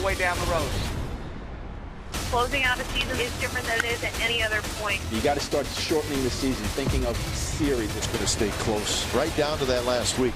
way down the road. Closing out a season is different than it is at any other point. You got to start shortening the season, thinking of series. It's going to stay close right down to that last week.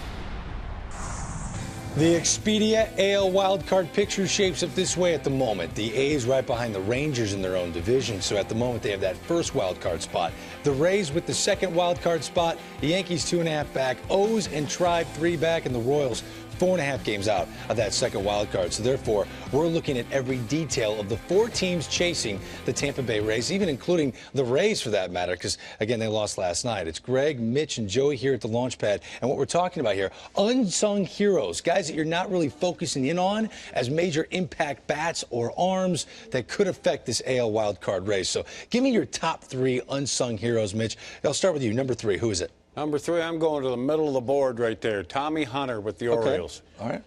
The Expedia AL wildcard picture shapes up this way at the moment. The A's right behind the Rangers in their own division, so at the moment they have that first wildcard spot. The Rays with the second wildcard spot, the Yankees 2.5 back, O's and Tribe 3 back, and the Royals 4.5 games out of that second wild card. So therefore, we're looking at every detail of the 4 teams chasing the Tampa Bay Rays, even including the Rays for that matter, because, again, they lost last night. It's Greg, Mitch, and Joey here at the launch pad. And what we're talking about here, unsung heroes, guys that you're not really focusing in on as major impact bats or arms that could affect this AL wild card race. So give me your top 3 unsung heroes, Mitch. I'll start with you. Number 3, who is it? Number 3, I'm going to the middle of the board right there. Tommy Hunter with the Orioles. All right.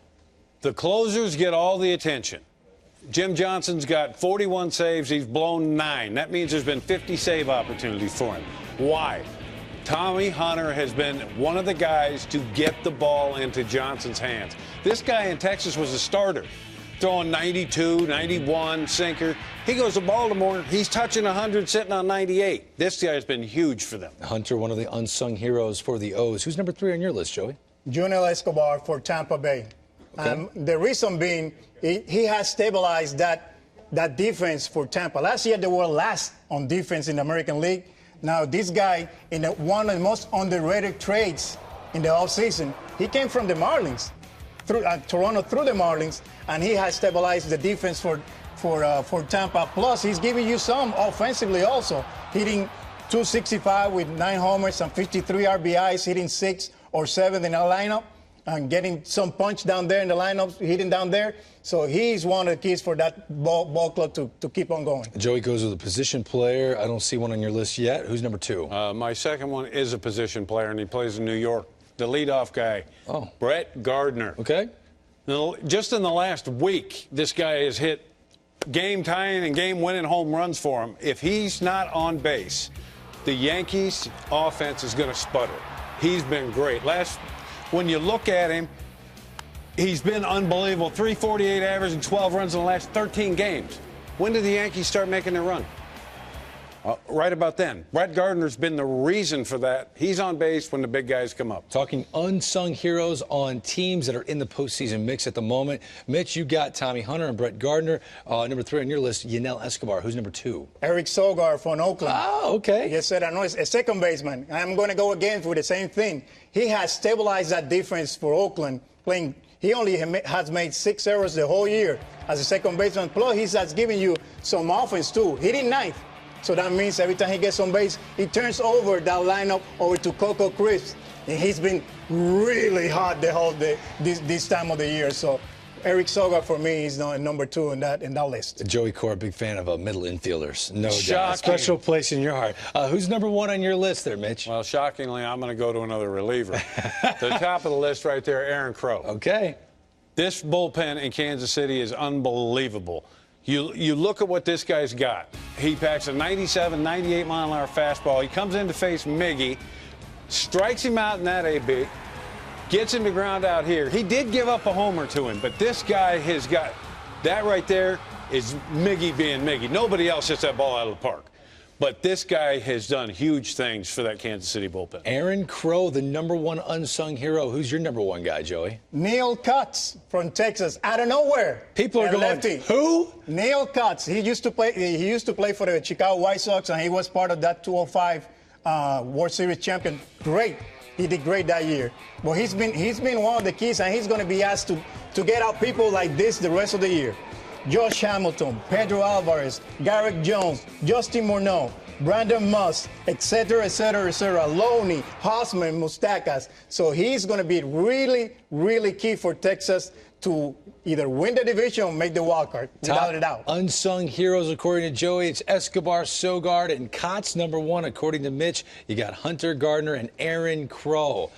The closers get all the attention. Jim Johnson's got 41 saves. He's blown 9. That means there's been 50 save opportunities for him. Why? Tommy Hunter has been one of the guys to get the ball into Johnson's hands. This guy in Texas was a starter, throwing 92, 91, sinker. He goes to Baltimore. He's touching 100, sitting on 98. This guy's been huge for them. Hunter, one of the unsung heroes for the O's. Who's number 3 on your list, Joey? Junior Escobar for Tampa Bay. Okay. The reason being, he has stabilized that defense for Tampa. Last year, they were last on defense in the American League. Now, this guy, in one of the most underrated trades in the offseason, he came from the Marlins, through Toronto through the Marlins, and he has stabilized the defense for Tampa. Plus, he's giving you some offensively also, hitting 265 with 9 homers and 53 RBIs, hitting 6 or 7 in the lineup, and getting some punch down there in the lineup, hitting down there. So he's one of the keys for that ball club to keep on going. Joey goes with a position player. I don't see one on your list yet. Who's number 2? My second one is a position player, and he plays in New York. The leadoff guy, Brett Gardner. Okay. Now, just in the last week, this guy has hit game-tying and game-winning home runs for him. If he's not on base, the Yankees' offense is going to sputter. He's been great. When you look at him, he's been unbelievable. 348 average and 12 runs in the last 13 games. When did the Yankees start making their run? Right about then. Brett Gardner's been the reason for that. He's on base when the big guys come up. Talking unsung heroes on teams that are in the postseason mix at the moment. Mitch, you got Tommy Hunter and Brett Gardner. Number 3 on your list, Yunel Escobar. Who's number 2? Eric Sogard from Oakland. Oh, okay. Yes, sir. I know it's a second baseman. I'm going to go again for the same thing. He has stabilized that defense for Oakland playing. He only has made 6 errors the whole year as a second baseman. Plus, he has given you some offense, too. Hitting 9th. So that means every time he gets on base, he turns over that lineup over to Coco Crisp. And he's been really hot the whole day, this time of the year. So Eric Sogard, for me, is number 2 in that list. Joey Core, big fan of middle infielders. No Shocking. doubt. Special place in your heart. Who's number 1 on your list there, Mitch? Well, shockingly, I'm going to go to another reliever. The top of the list right there, Aaron Crow. Okay. This bullpen in Kansas City is unbelievable. You look at what this guy's got. He packs a 97, 98 mile-an-hour fastball. He comes in to face Miggy, strikes him out in that AB, gets him to ground out here. He did give up a homer to him, but this guy has got that right there is Miggy being Miggy. Nobody else hits that ball out of the park. But this guy has done huge things for that Kansas City bullpen. Aaron Crow, the number 1 unsung hero. Who's your number 1 guy, Joey? Neil Cutts from Texas, out of nowhere. People are going, lefty. Who? Neil Cutts. He used to play for the Chicago White Sox, and he was part of that 2005 World Series champion. Great. He did great that year. But he's been one of the keys, and he's going to be asked to get out people like this the rest of the year. Josh Hamilton, Pedro Alvarez, Garrett Jones, Justin Morneau, Brandon Musk, etc., etc., etc., Loney, Hosman, Mustakas. So he's going to be really, really key for Texas to either win the division or make the wild card, without a doubt. Unsung heroes, according to Joey, it's Escobar, Sogard, and Kotz, number 1, according to Mitch. You got Hunter, Gardner, and Aaron Crow.